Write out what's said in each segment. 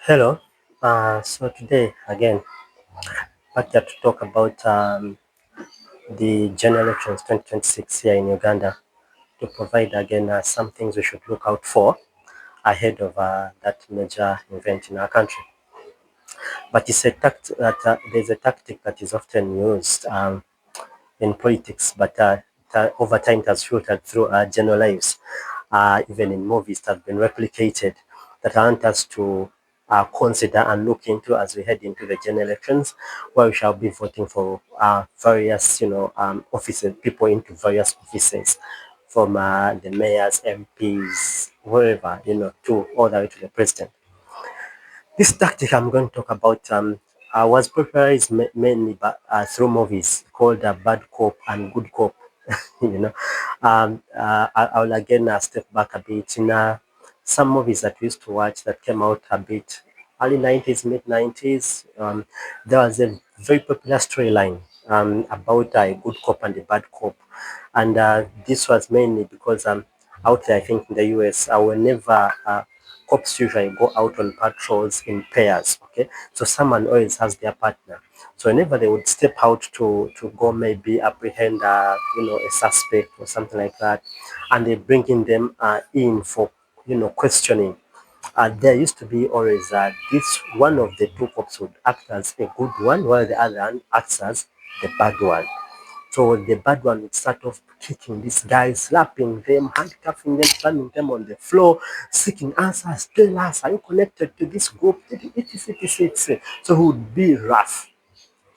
Hello. So today again, back here to talk about the general elections 2026 here in Uganda, to provide again some things we should look out for ahead of that major event in our country. But it's a there's a tactic that is often used in politics, but over time it has filtered through our general lives. Even in movies that have been replicated, that I want us to consider and look into as we head into the general elections, where we shall be voting for various, offices, people into various offices, from the mayors, MPs, wherever, to all the way to the president. This tactic I'm going to talk about was popularized mainly through movies called Bad Cop and Good Cop. you know, I'll again step back a bit. In some movies that we used to watch that came out a bit early 90s, mid 90s, there was a very popular storyline about a good cop and a bad cop. And this was mainly because out there, I think in the US, whenever cops usually go out on patrols in pairs. Okay, so someone always has their partner. So whenever they would step out to go maybe apprehend a suspect or something like that, and they bringing them in for questioning. There used to be always this one of the two cops would act as a good one, while the other one acts as the bad one. So the bad one would start off kicking these guys, slapping them, handcuffing them, slamming them on the floor, seeking answers. Tell us, are you connected to this group? Etc. So he would be rough.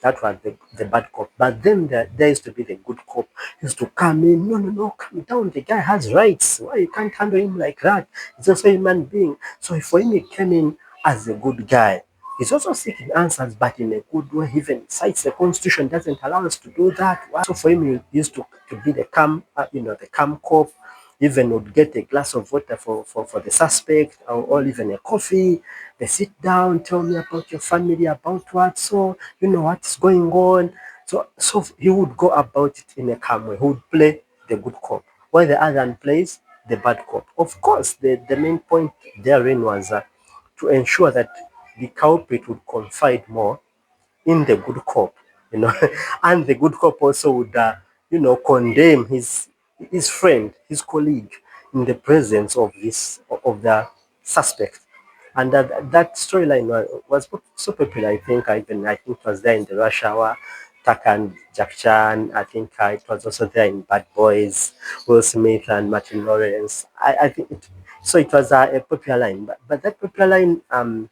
That was the bad cop. But then there used to be the good cop. He used to come in. No, no, no, calm down. The guy has rights. Why you can't handle him like that? He's also a human being. So for him, he came in as a good guy. He's also seeking answers, but in a good way. He even cites the constitution doesn't allow us to do that. So for him, he used to be the calm, the calm cop. Even would get a glass of water for the suspect, or even a coffee. They sit down, tell me about your family, about what, so you know what's going on. So he would go about it in a calm way. He would play the good cop, while the other one plays the bad cop. Of course, the main point therein was to ensure that the culprit would confide more in the good cop, you know, and the good cop also would, condemn his friend, his colleague, in the presence of the suspect. And that storyline was so popular. I think it was there in the Rush Hour. Taka and Jack Chan. I think it was also there in Bad Boys. Will Smith and Martin Lawrence. I think so. It was a popular line, but that popular line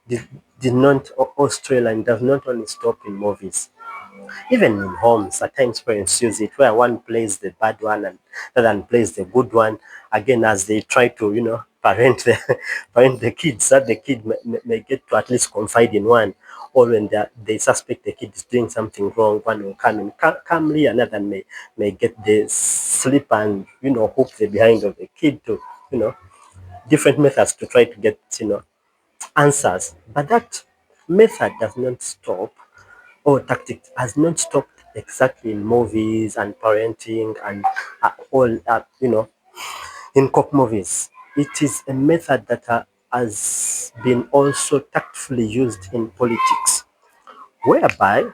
did, did not Australia does not only stop in movies. Even in homes, at times parents use it where one plays the bad one and the other one plays the good one. Again, as they try to, parent the parent the kids, that the kid may get to at least confide in one. Or when they suspect the kid is doing something wrong, one will come in calmly, another may get the slip and hook the behind of the kid to, you know, different methods to try to get answers. But that method does not stop, or tactic has not stopped exactly in movies and parenting and all, in cop movies. It is a method that has been also tactfully used in politics, whereby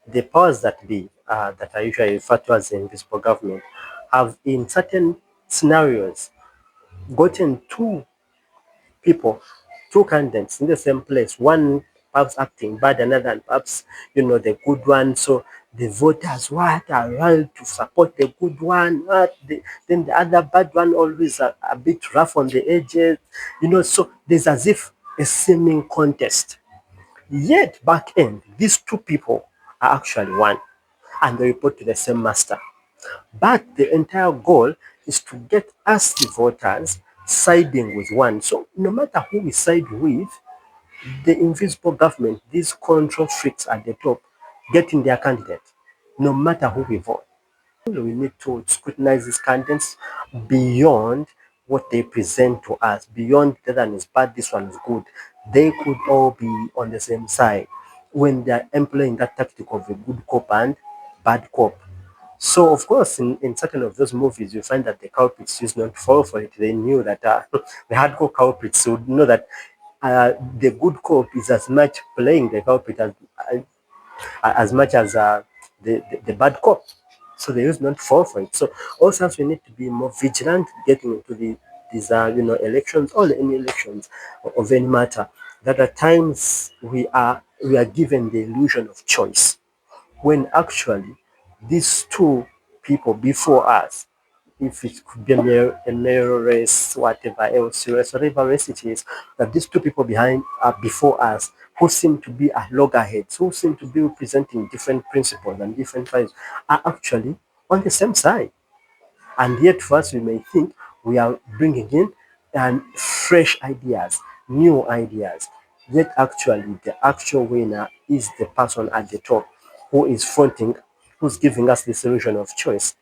the powers that be, that are usually referred to as the invisible government, have in certain scenarios gotten two people, two candidates in the same place, one perhaps acting bad, another perhaps, the good one. So the voters what are right to support the good one, then the other bad one always a bit rough on the edges, so there's as if a seeming contest. Yet back end, these two people are actually one, and they report to the same master. But the entire goal is to get us, the voters, siding with one. So no matter who we side with, the invisible government, these control freaks at the top, getting their candidate, no matter who we vote. We need to scrutinize these candidates beyond what they present to us, beyond that one is bad, this one is good. They could all be on the same side when they're employing that tactic of a good cop and bad cop. So, of course, in certain of those movies, you find that the culprits used not to fall for it. They knew that the hardcore culprits would know that the good cop is as much playing the culprit as much as the bad cop. So they used not to fall for it. So also we need to be more vigilant getting into these elections, all any elections of any matter. That at times we are given the illusion of choice when actually these two people before us, if it could be a mayor race, whatever else race, whatever race it is, that these two people behind before us who seem to be at loggerheads, who seem to be representing different principles and different tribes, are actually on the same side. And yet, first, we may think we are bringing in fresh ideas, new ideas. Yet, actually, the actual winner is the person at the top who is fronting, who's giving us the solution of choice.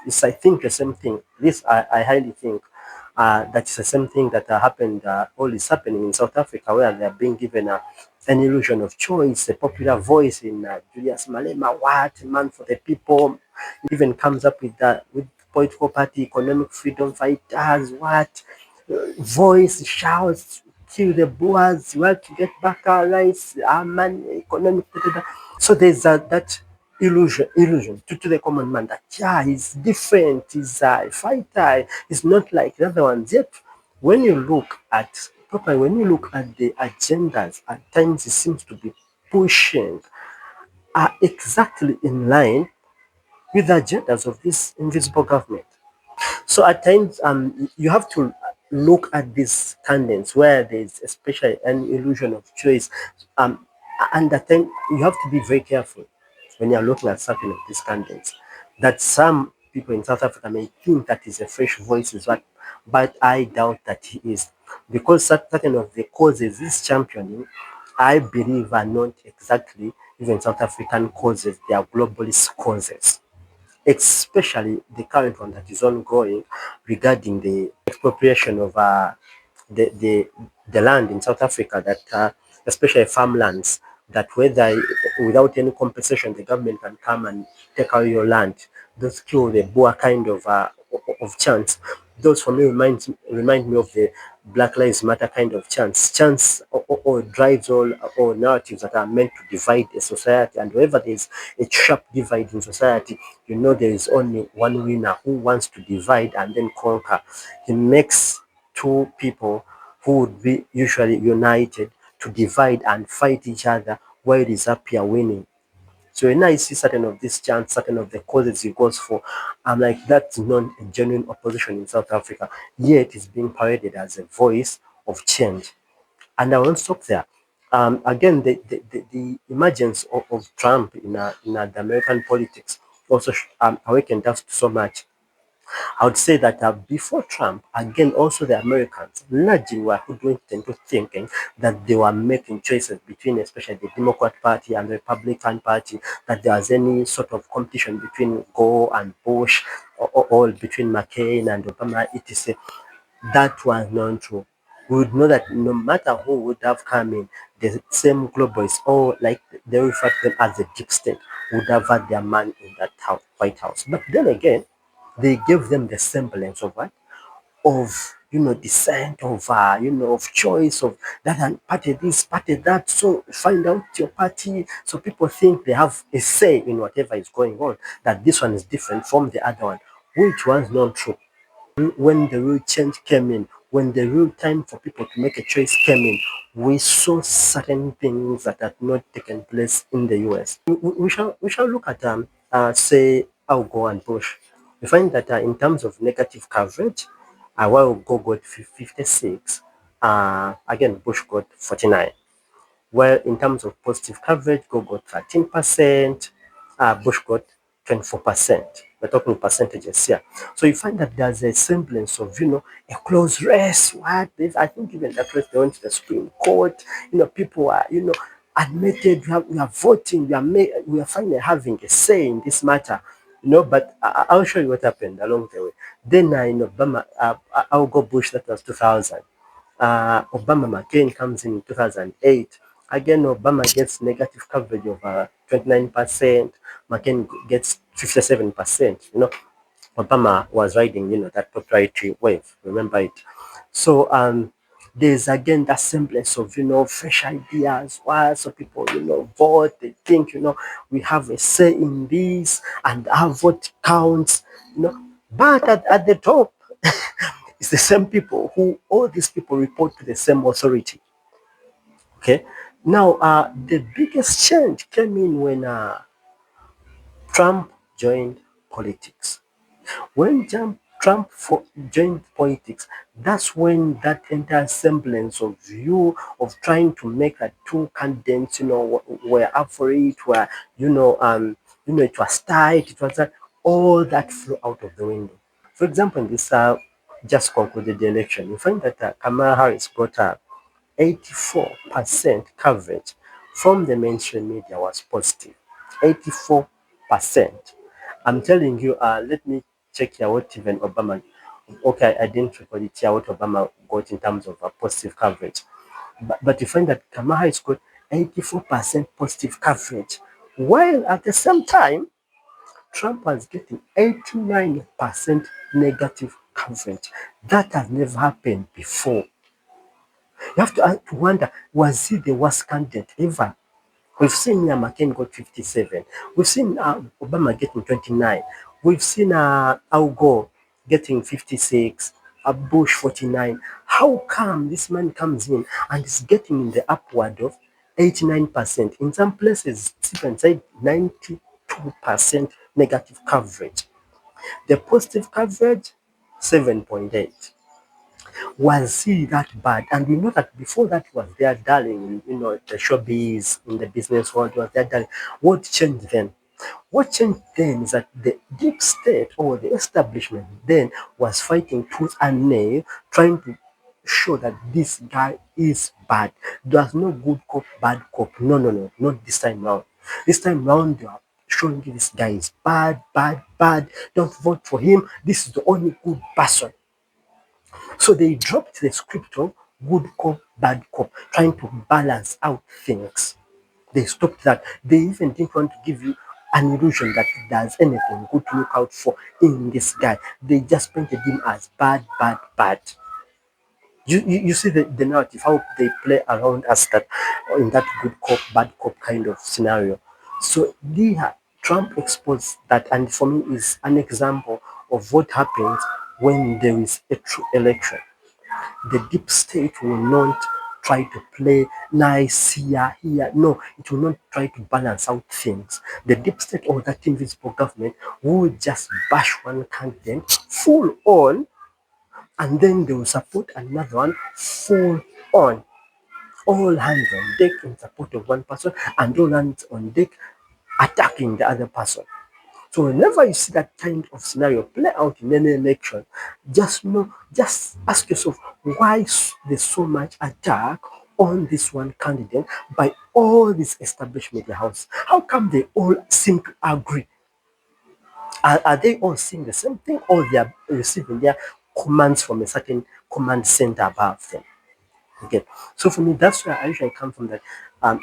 It's, I think, the same thing. This, I highly think that's the same thing that happened, all is happening in South Africa, where they are being given an illusion of choice, a popular voice in Julius Malema, what, man for the people, even comes up with political party, economic freedom fighters, what, voice shouts, kill the Boers, we have to get back our rights, our money, economic, da, da, da. So there's that illusion to the common man that, yeah, he's different, he's a fighter, he's not like the other ones. Yet, when you look at, properly, when you look at the agendas, at times it seems to be pushing are exactly in line with the agendas of this invisible government. So at times, you have to look at these candidates where there's especially an illusion of choice, and at times you have to be very careful when you're looking at certain of these candidates. That some people in South Africa may think that is a fresh voice, is what, but I doubt that he is, because certain of the causes he's championing, I believe, are not exactly even South African causes; they are globalist causes, especially the current one that is ongoing regarding the expropriation of the, the the land in South Africa, that especially farmlands, that whether without any compensation the government can come and take away your land, those kill the Boer kind of chants. Those for me remind me of the Black Lives Matter kind of chants or drives or narratives that are meant to divide a society. And wherever there's a sharp divide in society, you know there is only one winner who wants to divide and then conquer. He makes two people who would be usually united to divide and fight each other while it is up here winning. So when I see certain of these chants, certain of the causes he goes for, I'm like, that's not a genuine opposition in South Africa. Yet it's being paraded as a voice of change. And I won't stop there. Again, the emergence of Trump in the American politics also awakened us so much. I would say that before Trump, again, also the Americans largely were hoodwinked into thinking that they were making choices between, especially the Democrat Party and the Republican Party, that there was any sort of competition between Gore and Bush, or between McCain and Obama, etc. That was not true. We would know that no matter who would have come in, the same globalists, or like they refer to them as the deep state, would have had their man in that White House. But then again, they gave them the semblance of what? Of dissent, of of choice, of that and party this, party that. So find out your party. So people think they have a say in whatever is going on. That this one is different from the other one, which was not true. When the real change came in, when the real time for people to make a choice came in, we saw certain things that had not taken place in the US. We shall look at say Al Gore and Bush. We find that in terms of negative coverage, while Gore got 56, again Bush got 49. Well, in terms of positive coverage, Go got 13%, Bush got 24%. We're talking percentages here. So you find that there's a semblance of, a close race. What? I think even that race, they went to the Supreme Court. People are, admitted, we are voting, we are finally having a say in this matter. But I'll show you what happened along the way. Then, Obama, I'll go Bush, that was 2000. Obama McCain comes in 2008. Again, Obama gets negative coverage of 29%. McCain gets 57%. Obama was riding, that popularity wave. Remember it. So there's again that semblance of, fresh ideas. Why so people, vote, they think, we have a say in this and our vote counts, But at the top, it's the same people who, all these people report to the same authority. Okay. Now, the biggest change came in when Trump joined politics. When joined politics, that's when that entire semblance of view of trying to make a two candidates, were up for it, where it was tight, it was that, all that flew out of the window. For example, in this just concluded the election, you find that Kamala Harris got 84% coverage from the mainstream media was positive. 84%. I'm telling you, let me check here what even Obama, okay, I didn't record it here, what Obama got in terms of positive coverage. But you find that Kamala Harris got 84% positive coverage, while at the same time, Trump was getting 89% negative coverage. That has never happened before. You have to wonder, was he the worst candidate ever? We've seen McCain got 57. We've seen Obama getting 29. We've seen Al Gore getting 56, Bush 49. How come this man comes in and is getting in the upward of 89%? In some places, Stephen said 92% negative coverage. The positive coverage, 7.8. Was he that bad? And we know that before that was their darling, the showbiz in the business world was their darling. What changed then? What changed then is that the deep state or the establishment then was fighting tooth and nail, trying to show that this guy is bad. There's no good cop, bad cop. No, no, no, not this time round. This time round, they are showing you this guy is bad, bad, bad. Don't vote for him. This is the only good person. So they dropped the script of good cop, bad cop, trying to balance out things. They stopped that. They even didn't want to give you an illusion that there's anything good to look out for in this guy. They just painted him as bad, bad, bad. You see the narrative, how they play around us that in that good cop, bad cop kind of scenario. So Trump exposed that, and for me is an example of what happens when there is a true election. The deep state will not try to play nice here. No, it will not try to balance out things. The deep state or that invisible government will just bash one candidate full on, and then they will support another one full on. All hands on deck in support of one person, and all hands on deck attacking the other person. So whenever you see that kind of scenario play out in any election, just ask yourself, why there's so much attack on this one candidate by all these established media houses? How come they all seem to agree? Are they all seeing the same thing, or they are receiving their commands from a certain command center above them? Okay, so for me, that's where I usually come from. That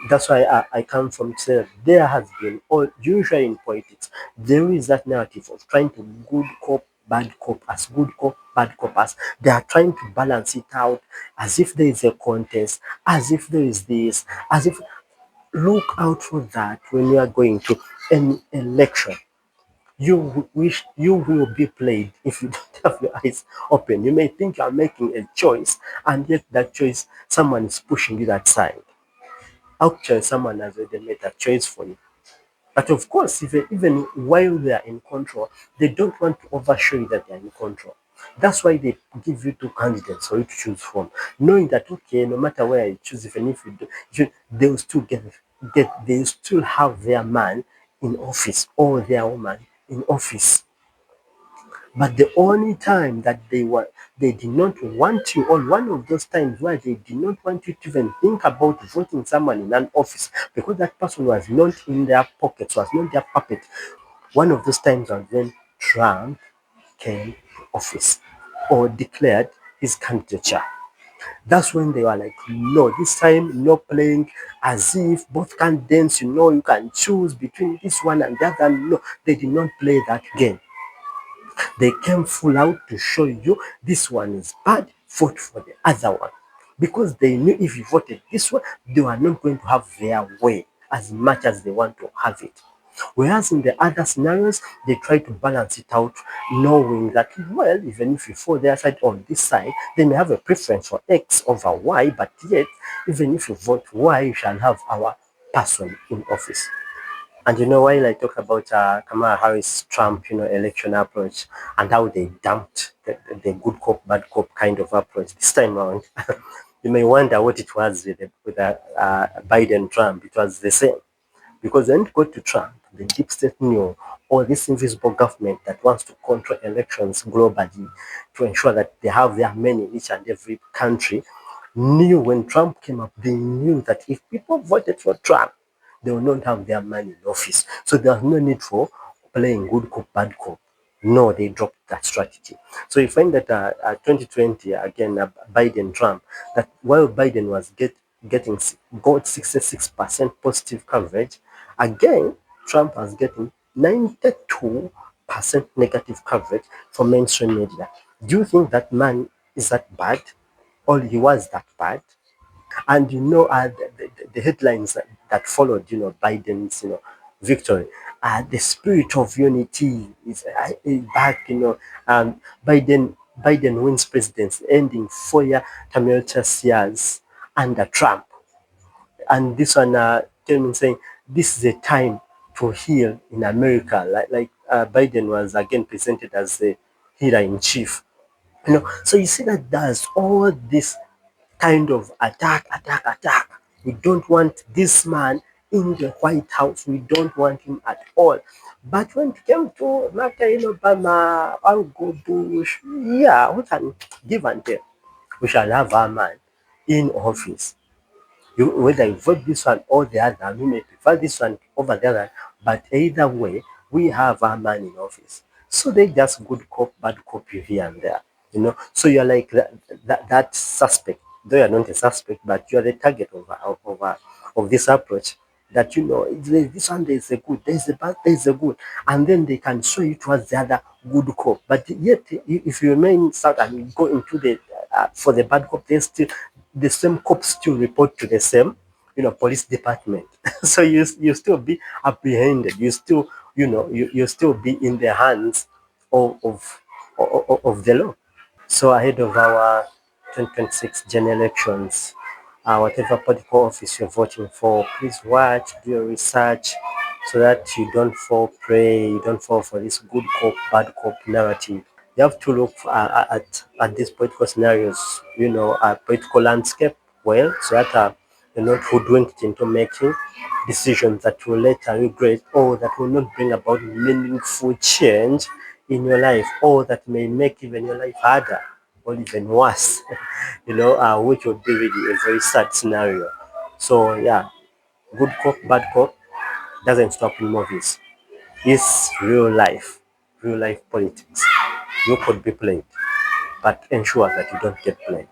that's why I come from. Say that there has been, or usually in politics, there is that narrative of trying to good cop, bad cop, as good cop, bad cop, as they are trying to balance it out, as if there is a contest, as if there is this, as if look out for that when you are going to an election. You will be played if you don't have your eyes open. You may think you are making a choice, and yet that choice, someone is pushing you that side. Actually, someone has already made that choice for you. But of course, even while they are in control, they don't want to overshow you that they are in control. That's why they give you two candidates for you to choose from, knowing that okay, no matter where you choose, even if you do, they will still they will still have their man in office or their woman in office. But the only time that they did not want you, or one of those times where they did not want you to even think about voting someone in an office because that person was not in their pockets, was not their puppet. One of those times was when Trump came to office or declared his candidature. That's when they were like, no, this time no playing as if both candidates, you can choose between this one and that. And no, they did not play that game. They came full out to show you this one is bad, vote for the other one. because they knew if you voted this way, they were not going to have their way as much as they want to have it. Whereas in the other scenarios, they try to balance it out, knowing that, well, even if you fall their side on this side, they may have a preference for X over Y, but yet, even if you vote Y, you shall have our person in office. And while I talk about Kamala Harris Trump, election approach and how they dumped the good cop, bad cop kind of approach this time around, you may wonder what it was with Biden Trump. It was the same. Because when it got to Trump, the deep state knew, or this invisible government that wants to control elections globally to ensure that they have their men in each and every country, knew when Trump came up, they knew that if people voted for Trump, they will not have their man in office. So there's no need for playing good cop, bad cop. No, they dropped that strategy. So you find that 2020, again, Biden, Trump, that while Biden was getting got 66% positive coverage, again, Trump was getting 92% negative coverage from mainstream media. Do you think that man is that bad? Or he was that bad? And the headlines that followed, Biden's, victory, the spirit of unity is back, Biden wins presidency, ending 4-year tumultuous years under Trump. And this one, came saying, this is a time to heal in America. Like Biden was again presented as the healer in chief. So you see that there's all this kind of attack. We don't want this man in the White House. We don't want him at all. But when it came to McCain, Obama, Al Gore, Bush, yeah, we can give and take. We shall have our man in office. Whether you vote this one or the other, we may prefer this one over the other, but either way, we have our man in office. So they just good cop, bad cop you here and there. So you're like that suspect, though you're not a suspect, but you're the target of this approach. That this one there is a good, there is a bad, there is a good, and then they can show you towards the other good cop. But yet, if you remain south and you go into the for the bad cop, they still the same cops still report to the same police department. So you still be apprehended. You still you still be in the hands of the law. So ahead of our 2026 general elections, whatever political office you're voting for, please watch, do your research so that you don't fall prey, you don't fall for this good cop, bad cop narrative. You have to look at these political scenarios, political landscape well, so that you're not hoodwinked into making decisions that will later regret or that will not bring about meaningful change in your life or that may make even your life harder or even worse, which would be really a very sad scenario. So yeah, good cop, bad cop doesn't stop in movies. It's real life politics. You could be played, but ensure that you don't get played.